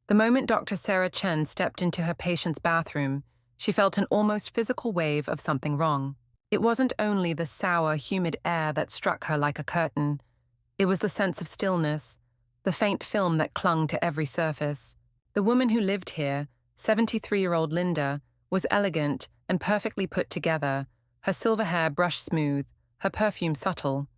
The moment Dr. Sarah Chen stepped into her patient's bathroom, she felt an almost physical wave of something wrong. It wasn't only the sour, humid air that struck her like a curtain. It was the sense of stillness, the faint film that clung to every surface. The woman who lived here, 73-year-old Linda, was elegant and perfectly put together, her silver hair brushed smooth, her perfume subtle.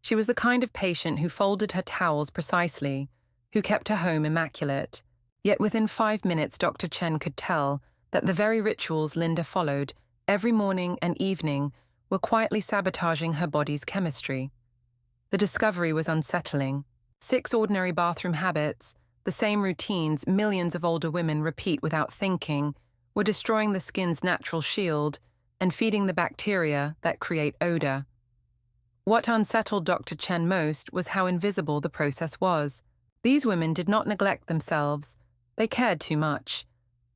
She was the kind of patient who folded her towels precisely, who kept her home immaculate. Yet within 5 minutes Dr. Chen could tell that the very rituals Linda followed every morning and evening were quietly sabotaging her body's chemistry. The discovery was unsettling. 6 ordinary bathroom habits, the same routines millions of older women repeat without thinking, were destroying the skin's natural shield and feeding the bacteria that create odor. What unsettled Dr. Chen most was how invisible the process was. These women did not neglect themselves. They cared too much.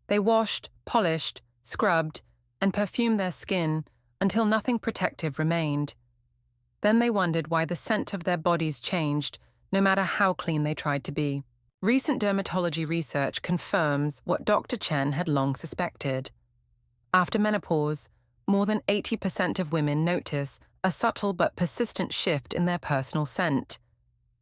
They washed, polished, scrubbed, and perfumed their skin until nothing protective remained. Then they wondered why the scent of their bodies changed, no matter how clean they tried to be. Recent dermatology research confirms what Dr. Chen had long suspected. After menopause, more than 80% of women notice a subtle but persistent shift in their personal scent.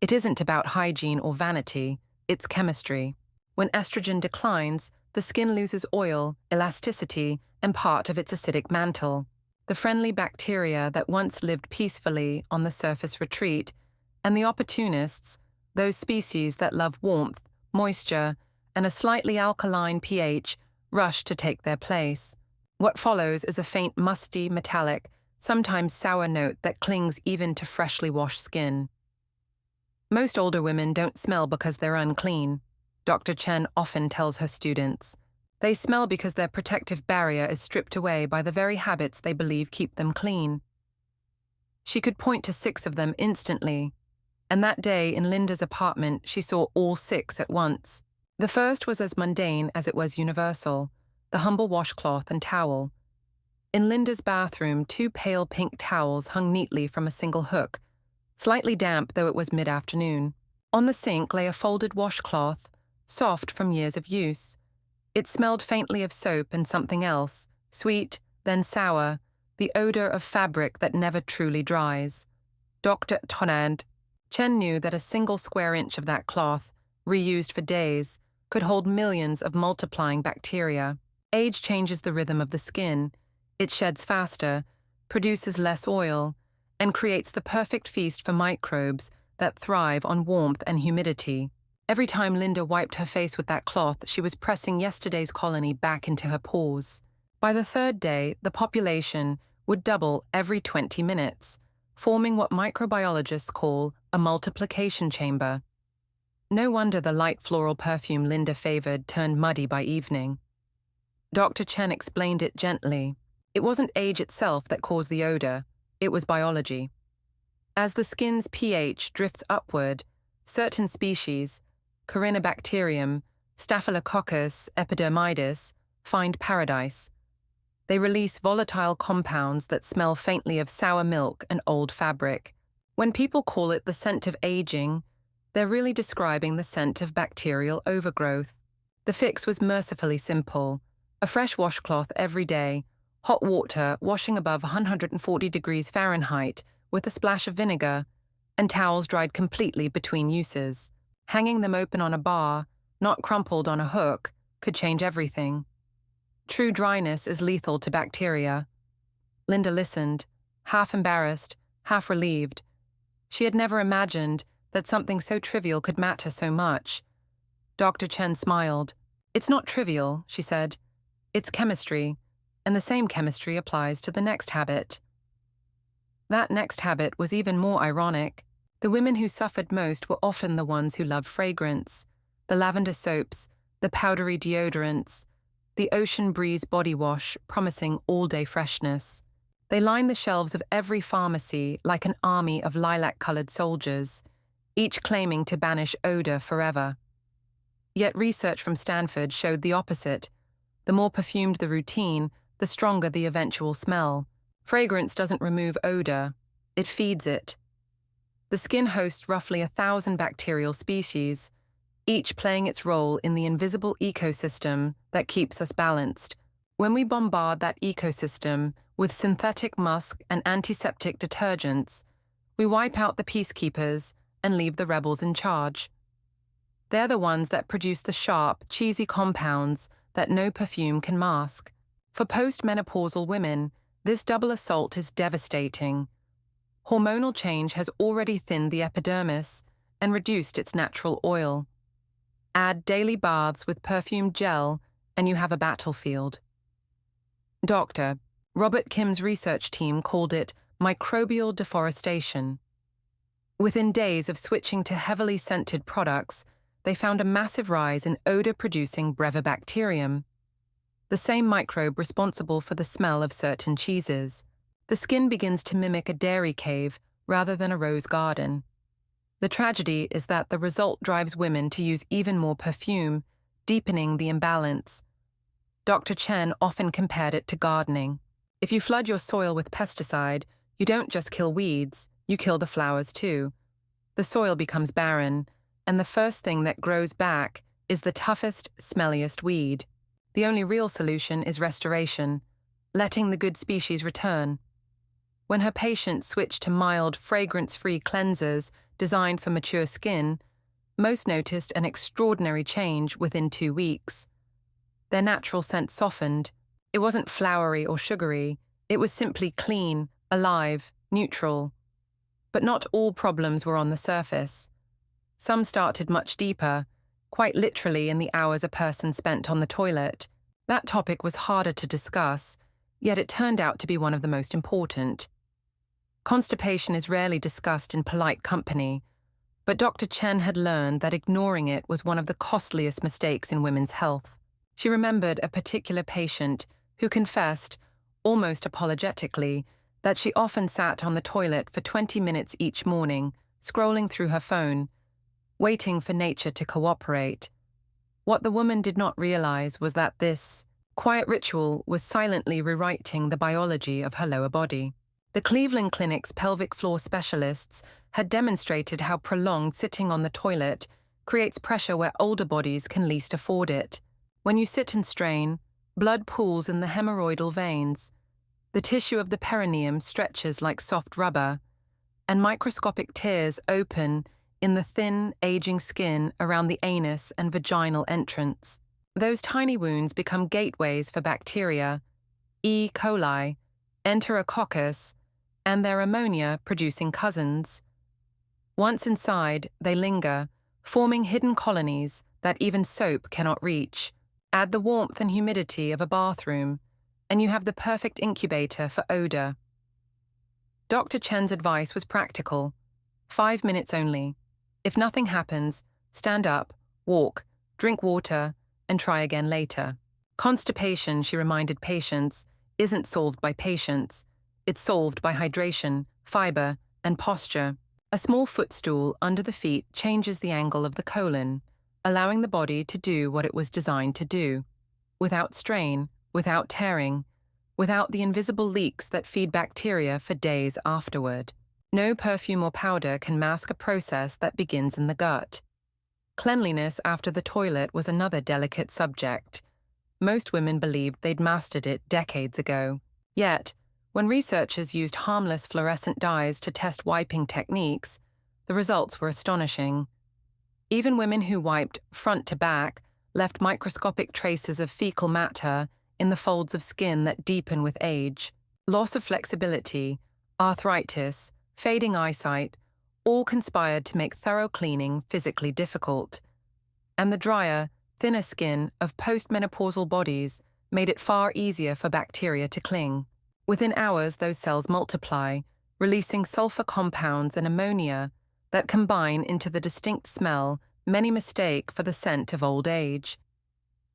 It isn't about hygiene or vanity, it's chemistry. When estrogen declines, the skin loses oil, elasticity, and part of its acidic mantle. The friendly bacteria that once lived peacefully on the surface retreat, and the opportunists, those species that love warmth, moisture, and a slightly alkaline pH, rush to take their place. What follows is a faint musty, metallic, sometimes sour note that clings even to freshly washed skin. Most older women don't smell because they're unclean, Dr. Chen often tells her students. They smell because their protective barrier is stripped away by the very habits they believe keep them clean. She could point to 6 of them instantly, and that day in Linda's apartment she saw all 6 at once. The first was as mundane as it was universal, the humble washcloth and towel. In Linda's bathroom, 2 pale pink towels hung neatly from a single hook, slightly damp though it was mid-afternoon. On the sink lay a folded washcloth, soft from years of use. It smelled faintly of soap and something else, sweet, then sour, the odor of fabric that never truly dries. Dr. Tonand. Chen knew that a single square inch of that cloth, reused for days, could hold millions of multiplying bacteria. Age changes the rhythm of the skin. It sheds faster, produces less oil, and creates the perfect feast for microbes that thrive on warmth and humidity. Every time Linda wiped her face with that cloth, she was pressing yesterday's colony back into her pores. By the 3rd day, the population would double every 20 minutes, forming what microbiologists call a multiplication chamber. No wonder the light floral perfume Linda favored turned muddy by evening. Dr. Chen explained it gently. It wasn't age itself that caused the odor, it was biology. As the skin's pH drifts upward, certain species, Corynebacterium, Staphylococcus epidermidis, find paradise. They release volatile compounds that smell faintly of sour milk and old fabric. When people call it the scent of aging, they're really describing the scent of bacterial overgrowth. The fix was mercifully simple. A fresh washcloth every day, hot water washing above 140 degrees Fahrenheit with a splash of vinegar, and towels dried completely between uses. Hanging them open on a bar, not crumpled on a hook, could change everything. True dryness is lethal to bacteria. Linda listened, half embarrassed, half relieved. She had never imagined that something so trivial could matter so much. Dr. Chen smiled. "It's not trivial," she said. "It's chemistry, and the same chemistry applies to the next habit." That next habit was even more ironic. The women who suffered most were often the ones who loved fragrance, the lavender soaps, the powdery deodorants, the ocean breeze body wash promising all-day freshness. They lined the shelves of every pharmacy like an army of lilac-colored soldiers, each claiming to banish odor forever. Yet research from Stanford showed the opposite. The more perfumed the routine, the stronger the eventual smell. Fragrance doesn't remove odor, it feeds it. The skin hosts roughly 1,000 bacterial species. each playing its role in the invisible ecosystem that keeps us balanced. When we bombard that ecosystem with synthetic musk and antiseptic detergents, we wipe out the peacekeepers and leave the rebels in charge. They're the ones that produce the sharp, cheesy compounds that no perfume can mask. For postmenopausal women, this double assault is devastating. Hormonal change has already thinned the epidermis and reduced its natural oil. Add daily baths with perfumed gel, and you have a battlefield. Dr. Robert Kim's research team called it microbial deforestation. Within days of switching to heavily scented products, they found a massive rise in odor-producing Brevibacterium, the same microbe responsible for the smell of certain cheeses. The skin begins to mimic a dairy cave rather than a rose garden. The tragedy is that the result drives women to use even more perfume, deepening the imbalance. Dr. Chen often compared it to gardening. If you flood your soil with pesticide, you don't just kill weeds, you kill the flowers too. The soil becomes barren, and the first thing that grows back is the toughest, smelliest weed. The only real solution is restoration, letting the good species return. When her patients switched to mild, fragrance-free cleansers designed for mature skin, most noticed an extraordinary change within 2 weeks. Their natural scent softened. It wasn't flowery or sugary, it was simply clean, alive, neutral. But not all problems were on the surface. Some started much deeper, quite literally in the hours a person spent on the toilet. That topic was harder to discuss, yet it turned out to be one of the most important. Constipation is rarely discussed in polite company, but Dr. Chen had learned that ignoring it was one of the costliest mistakes in women's health. She remembered a particular patient who confessed, almost apologetically, that she often sat on the toilet for 20 minutes each morning, scrolling through her phone, waiting for nature to cooperate. What the woman did not realize was that this quiet ritual was silently rewriting the biology of her lower body. The Cleveland Clinic's pelvic floor specialists had demonstrated how prolonged sitting on the toilet creates pressure where older bodies can least afford it. When you sit and strain, blood pools in the hemorrhoidal veins. The tissue of the perineum stretches like soft rubber, and microscopic tears open in the thin, aging skin around the anus and vaginal entrance. Those tiny wounds become gateways for bacteria, E. coli, Enterococcus, and their ammonia-producing cousins. Once inside, they linger, forming hidden colonies that even soap cannot reach. Add the warmth and humidity of a bathroom, and you have the perfect incubator for odor. Dr. Chen's advice was practical. 5 minutes only. If nothing happens, stand up, walk, drink water, and try again later. Constipation, she reminded patients, isn't solved by patience. It's solved by hydration, fiber, and posture. A small footstool under the feet changes the angle of the colon, allowing the body to do what it was designed to do, without strain, without tearing, without the invisible leaks that feed bacteria for days afterward. No perfume or powder can mask a process that begins in the gut. Cleanliness after the toilet was another delicate subject. Most women believed they'd mastered it decades ago. Yet, when researchers used harmless fluorescent dyes to test wiping techniques, the results were astonishing. Even women who wiped front to back left microscopic traces of fecal matter in the folds of skin that deepen with age. Loss of flexibility, arthritis, fading eyesight, all conspired to make thorough cleaning physically difficult. And the drier, thinner skin of postmenopausal bodies made it far easier for bacteria to cling. Within hours, those cells multiply, releasing sulfur compounds and ammonia that combine into the distinct smell many mistake for the scent of old age.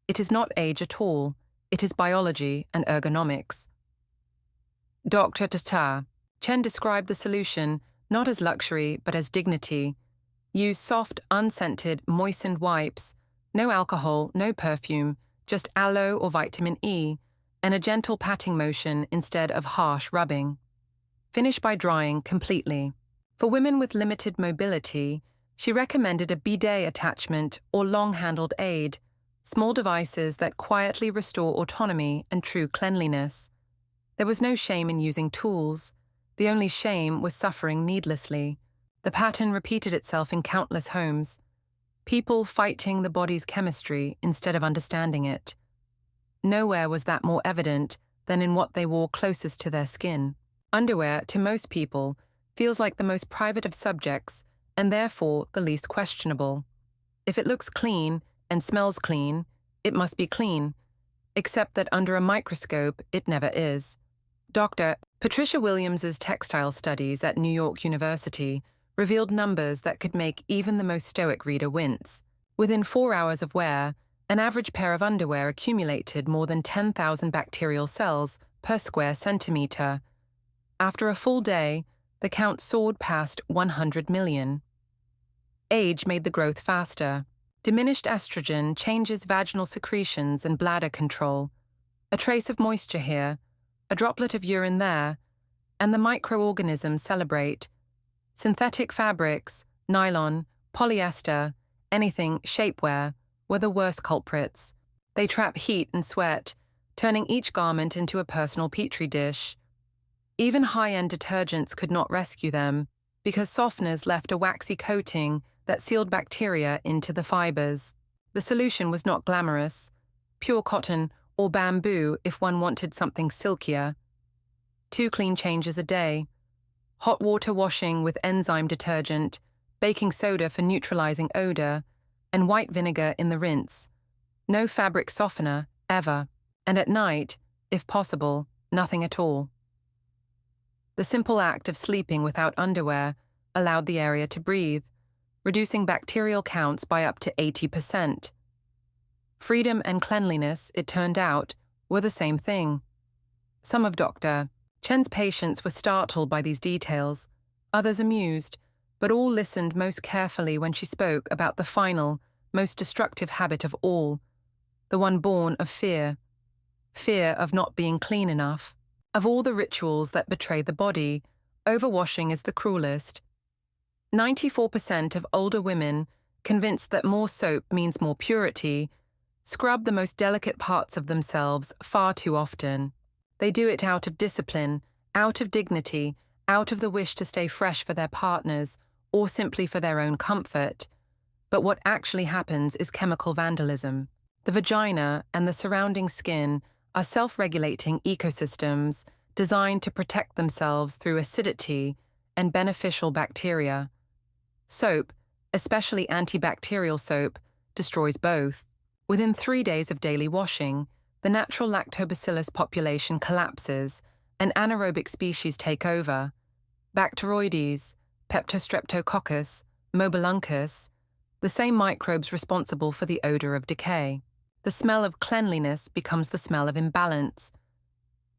It is not age at all, it is biology and ergonomics. Dr. Tata, Chen described the solution not as luxury but as dignity. Use soft, unscented, moistened wipes, no alcohol, no perfume, just aloe or vitamin E, and a gentle patting motion instead of harsh rubbing. Finish by drying completely. For women with limited mobility, She recommended a bidet attachment or long-handled aid, small devices that quietly restore autonomy and true cleanliness. There was no shame in using tools. The only shame was suffering needlessly. The pattern repeated itself in countless homes. People fighting the body's chemistry instead of understanding it. Nowhere was that more evident than in what they wore closest to their skin. Underwear, to most people, feels like the most private of subjects and therefore the least questionable. If it looks clean and smells clean, it must be clean, except that under a microscope it never is. Dr. Patricia Williams's textile studies at New York University revealed numbers that could make even the most stoic reader wince. Within 4 hours of wear, an average pair of underwear accumulated more than 10,000 bacterial cells per square centimeter. After a full day, the count soared past 100 million. Age made the growth faster. Diminished estrogen changes vaginal secretions and bladder control. A trace of moisture here, a droplet of urine there, and the microorganisms celebrate. Synthetic fabrics, nylon, polyester, anything shapewear, were the worst culprits. They trap heat and sweat, turning each garment into a personal petri dish. Even high-end detergents could not rescue them, because softeners left a waxy coating that sealed bacteria into the fibers. The solution was not glamorous, pure cotton or bamboo if one wanted something silkier. 2 clean changes a day. Hot water washing with enzyme detergent, baking soda for neutralizing odor, and white vinegar in the rinse. No fabric softener, ever. And at night, if possible, nothing at all. The simple act of sleeping without underwear allowed the area to breathe, reducing bacterial counts by up to 80%. Freedom and cleanliness, it turned out, were the same thing. Some of Dr. Chen's patients were startled by these details, others amused, but all listened most carefully when she spoke about the final, most destructive habit of all, the one born of fear. Fear of not being clean enough. Of all the rituals that betray the body, overwashing is the cruelest. 94% of older women, convinced that more soap means more purity, scrub the most delicate parts of themselves far too often. They do it out of discipline, out of dignity, out of the wish to stay fresh for their partners, or simply for their own comfort. But what actually happens is chemical vandalism. The vagina and the surrounding skin are self-regulating ecosystems designed to protect themselves through acidity and beneficial bacteria. Soap, especially antibacterial soap, destroys both. Within 3 days of daily washing, the natural lactobacillus population collapses and anaerobic species take over. Bacteroides, Peptostreptococcus, Mobiluncus, the same microbes responsible for the odor of decay. The smell of cleanliness becomes the smell of imbalance.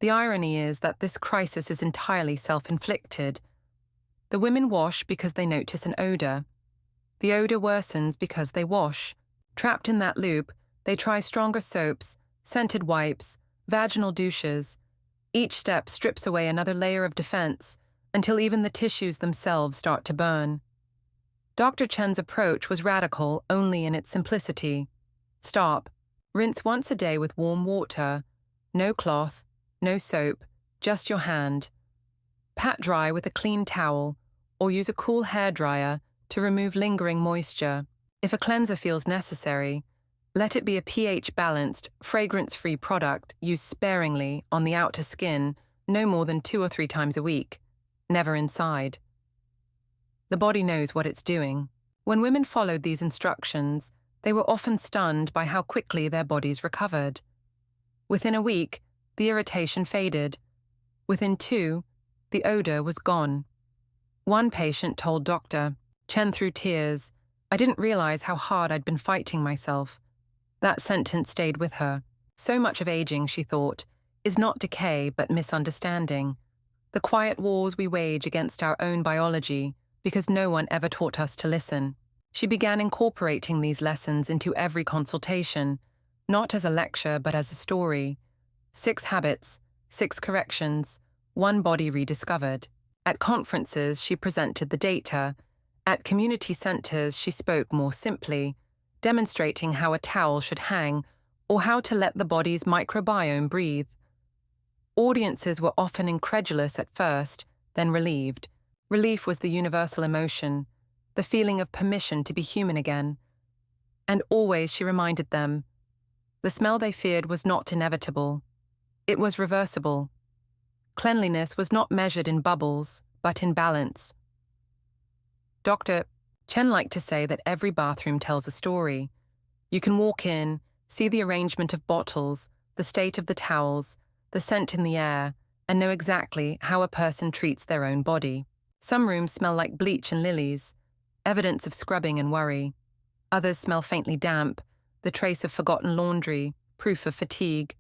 The irony is that this crisis is entirely self-inflicted. The women wash because they notice an odor. The odor worsens because they wash. Trapped in that loop, they try stronger soaps, scented wipes, vaginal douches. Each step strips away another layer of defense until even the tissues themselves start to burn. Dr. Chen's approach was radical only in its simplicity. Stop. Rinse once a day with warm water. No cloth, no soap, just your hand. Pat dry with a clean towel or use a cool hairdryer to remove lingering moisture. If a cleanser feels necessary, let it be a pH-balanced, fragrance-free product used sparingly on the outer skin no more than 2 or 3 times a week, never inside. The body knows what it's doing. When women followed these instructions, they were often stunned by how quickly their bodies recovered. Within a week, the irritation faded. Within 2, the odor was gone. One patient told Dr. Chen through tears, "I didn't realize how hard I'd been fighting myself." That sentence stayed with her. So much of aging, she thought, is not decay but misunderstanding. The quiet wars we wage against our own biology because no one ever taught us to listen. She began incorporating these lessons into every consultation, not as a lecture but as a story. 6 habits, 6 corrections, 1 body rediscovered. At conferences, she presented the data, At community centers, she spoke more simply, demonstrating how a towel should hang or how to let the body's microbiome breathe. Audiences were often incredulous at first, then relieved. Relief was the universal emotion, the feeling of permission to be human again. And always she reminded them, the smell they feared was not inevitable. It was reversible. Cleanliness was not measured in bubbles, but in balance. Dr. Chen liked to say that every bathroom tells a story. You can walk in, see the arrangement of bottles, the state of the towels, the scent in the air, and know exactly how a person treats their own body. Some rooms smell like bleach and lilies, evidence of scrubbing and worry. Others smell faintly damp, the trace of forgotten laundry, proof of fatigue.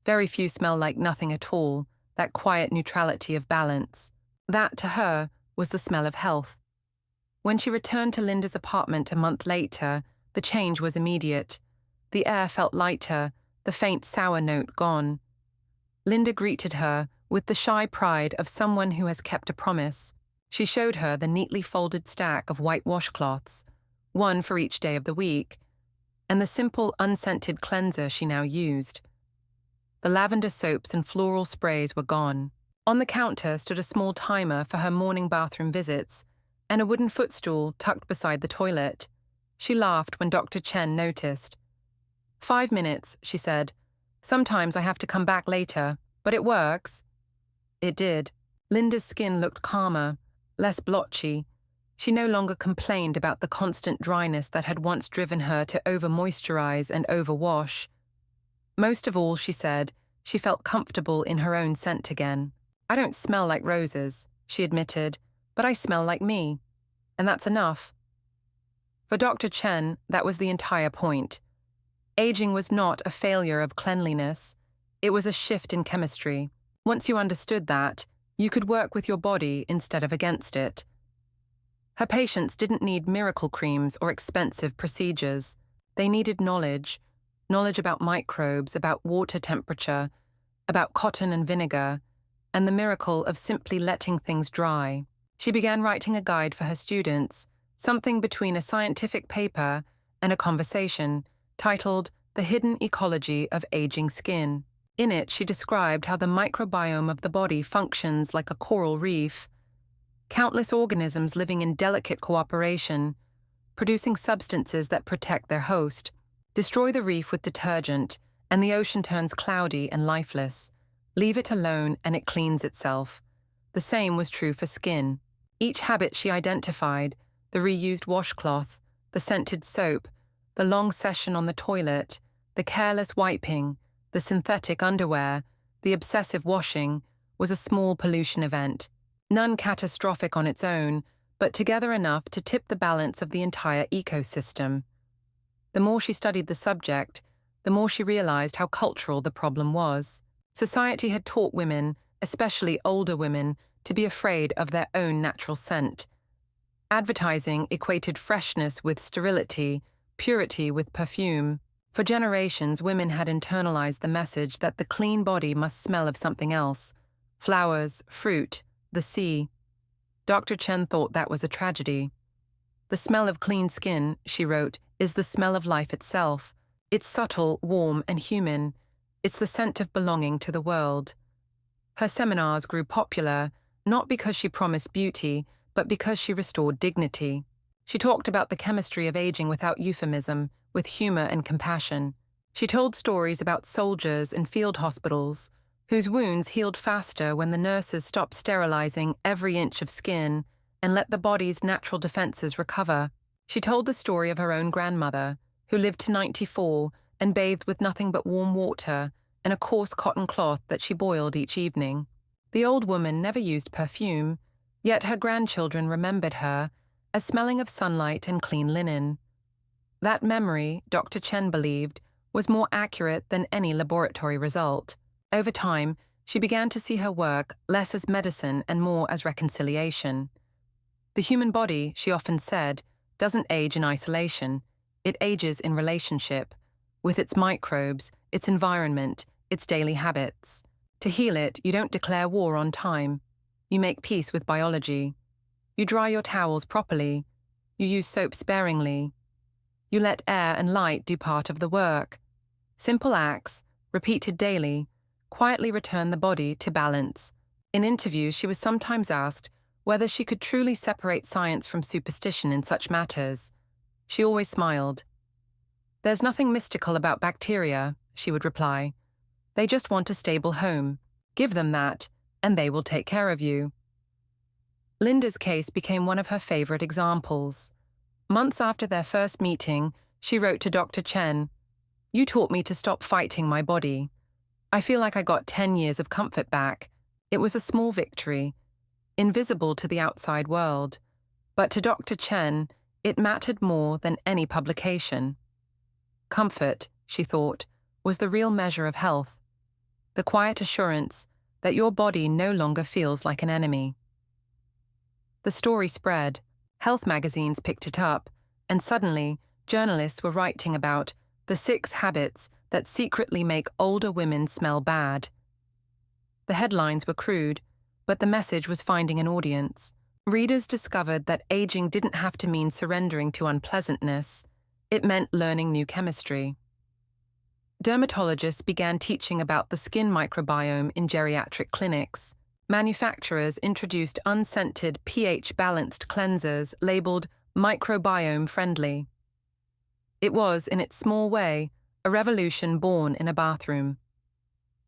Very few smell like nothing at all, that quiet neutrality of balance. That, to her, was the smell of health. When she returned to Linda's apartment a month later, the change was immediate. The air felt lighter, the faint sour note gone. Linda greeted her with the shy pride of someone who has kept a promise. She showed her the neatly folded stack of white washcloths, one for each day of the week, and the simple unscented cleanser she now used. The lavender soaps and floral sprays were gone. On the counter stood a small timer for her morning bathroom visits, and a wooden footstool tucked beside the toilet. She laughed when Dr. Chen noticed. 5 minutes, she said. Sometimes I have to come back later, but it works. It did. Linda's skin looked calmer, less blotchy. She no longer complained about the constant dryness that had once driven her to over-moisturize and over-wash. Most of all, she said, she felt comfortable in her own scent again. I don't smell like roses, she admitted, but I smell like me. And that's enough. For Dr. Chen, that was the entire point. Aging was not a failure of cleanliness. It was a shift in chemistry. Once you understood that, you could work with your body instead of against it. Her patients didn't need miracle creams or expensive procedures. They needed knowledge about microbes, about water temperature, about cotton and vinegar, and the miracle of simply letting things dry. She began writing a guide for her students, something between a scientific paper and a conversation, titled The Hidden Ecology of Aging Skin. In it, she described how the microbiome of the body functions like a coral reef, countless organisms living in delicate cooperation, producing substances that protect their host. Destroy the reef with detergent, and the ocean turns cloudy and lifeless. Leave it alone, and it cleans itself. The same was true for skin. Each habit she identified, the reused washcloth, the scented soap, the long session on the toilet, the careless wiping, the synthetic underwear, the obsessive washing, was a small pollution event. None catastrophic on its own, but together enough to tip the balance of the entire ecosystem. The more she studied the subject, the more she realized how cultural the problem was. Society had taught women, especially older women, to be afraid of their own natural scent. Advertising equated freshness with sterility, purity with perfume. For generations, women had internalized the message that the clean body must smell of something else: flowers, fruit, the sea. Dr. Chen thought that was a tragedy. The smell of clean skin, she wrote, is the smell of life itself. It's subtle, warm, and human. It's the scent of belonging to the world. Her seminars grew popular, not because she promised beauty, but because she restored dignity. She talked about the chemistry of aging without euphemism, with humor and compassion. She told stories about soldiers in field hospitals, whose wounds healed faster when the nurses stopped sterilizing every inch of skin and let the body's natural defenses recover. She told the story of her own grandmother, who lived to 94 and bathed with nothing but warm water and a coarse cotton cloth that she boiled each evening. The old woman never used perfume, yet her grandchildren remembered her as smelling of sunlight and clean linen. That memory, Dr. Chen believed, was more accurate than any laboratory result. Over time, she began to see her work less as medicine and more as reconciliation. The human body, she often said, doesn't age in isolation. It ages in relationship, with its microbes, its environment, its daily habits. To heal it, you don't declare war on time. You make peace with biology. You dry your towels properly. You use soap sparingly. You let air and light do part of the work. Simple acts, repeated daily, quietly return the body to balance. In interviews, she was sometimes asked whether she could truly separate science from superstition in such matters. She always smiled. "There's nothing mystical about bacteria," she would reply. "They just want a stable home. Give them that, and they will take care of you." Linda's case became one of her favorite examples. Months after their first meeting, she wrote to Dr. Chen, "You taught me to stop fighting my body. I feel like I got 10 years of comfort back." It was a small victory, invisible to the outside world, but to Dr. Chen, it mattered more than any publication. Comfort, she thought, was the real measure of health, the quiet assurance that your body no longer feels like an enemy. The story spread, health magazines picked it up, and suddenly journalists were writing about the 6 habits that secretly make older women smell bad. The headlines were crude, but the message was finding an audience. Readers discovered that aging didn't have to mean surrendering to unpleasantness. It meant learning new chemistry. Dermatologists began teaching about the skin microbiome in geriatric clinics. Manufacturers introduced unscented, pH-balanced cleansers labeled microbiome-friendly. It was, in its small way, a revolution born in a bathroom.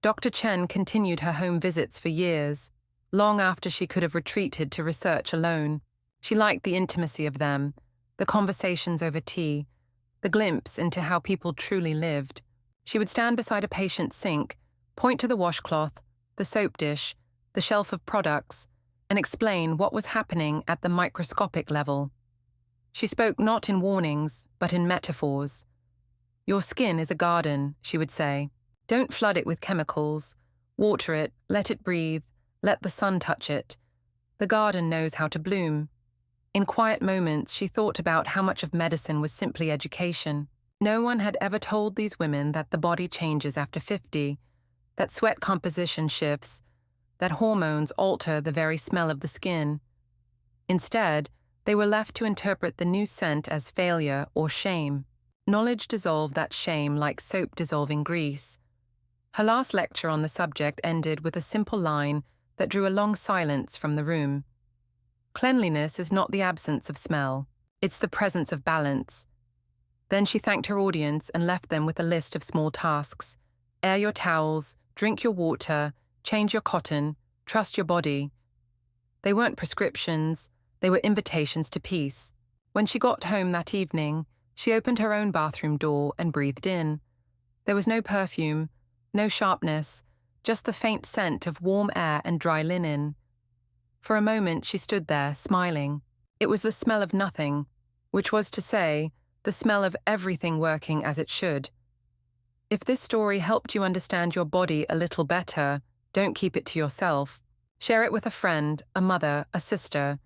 Dr. Chen continued her home visits for years, long after she could have retreated to research alone. She liked the intimacy of them, the conversations over tea, the glimpse into how people truly lived. She would stand beside a patient's sink, point to the washcloth, the soap dish, the shelf of products, and explain what was happening at the microscopic level. She spoke not in warnings, but in metaphors. "Your skin is a garden," she would say. "Don't flood it with chemicals. Water it, let it breathe, let the sun touch it. The garden knows how to bloom." In quiet moments, she thought about how much of medicine was simply education. No one had ever told these women that the body changes after 50, that sweat composition shifts, that hormones alter the very smell of the skin. Instead, they were left to interpret the new scent as failure or shame. Knowledge dissolved that shame like soap dissolving grease. Her last lecture on the subject ended with a simple line that drew a long silence from the room. "Cleanliness is not the absence of smell, it's the presence of balance." Then she thanked her audience and left them with a list of small tasks. Air your towels, drink your water, change your cotton, trust your body. They weren't prescriptions, they were invitations to peace. When she got home that evening, she opened her own bathroom door and breathed in. There was no perfume, no sharpness, just the faint scent of warm air and dry linen. For a moment she stood there, smiling. It was the smell of nothing, which was to say, the smell of everything working as it should. If this story helped you understand your body a little better, don't keep it to yourself. Share it with a friend, a mother, a sister,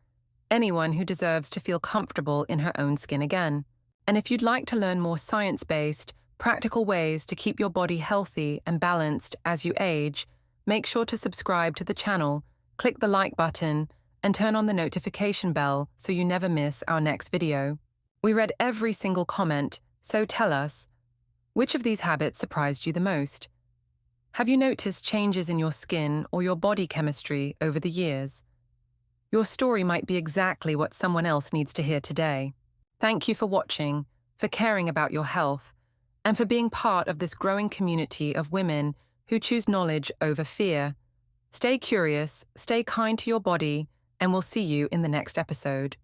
anyone who deserves to feel comfortable in her own skin again. And if you'd like to learn more science-based, practical ways to keep your body healthy and balanced as you age, make sure to subscribe to the channel, click the like button, and turn on the notification bell so you never miss our next video. We read every single comment, so tell us, which of these habits surprised you the most? Have you noticed changes in your skin or your body chemistry over the years? Your story might be exactly what someone else needs to hear today. Thank you for watching, for caring about your health, and for being part of this growing community of women who choose knowledge over fear. Stay curious, stay kind to your body, and we'll see you in the next episode.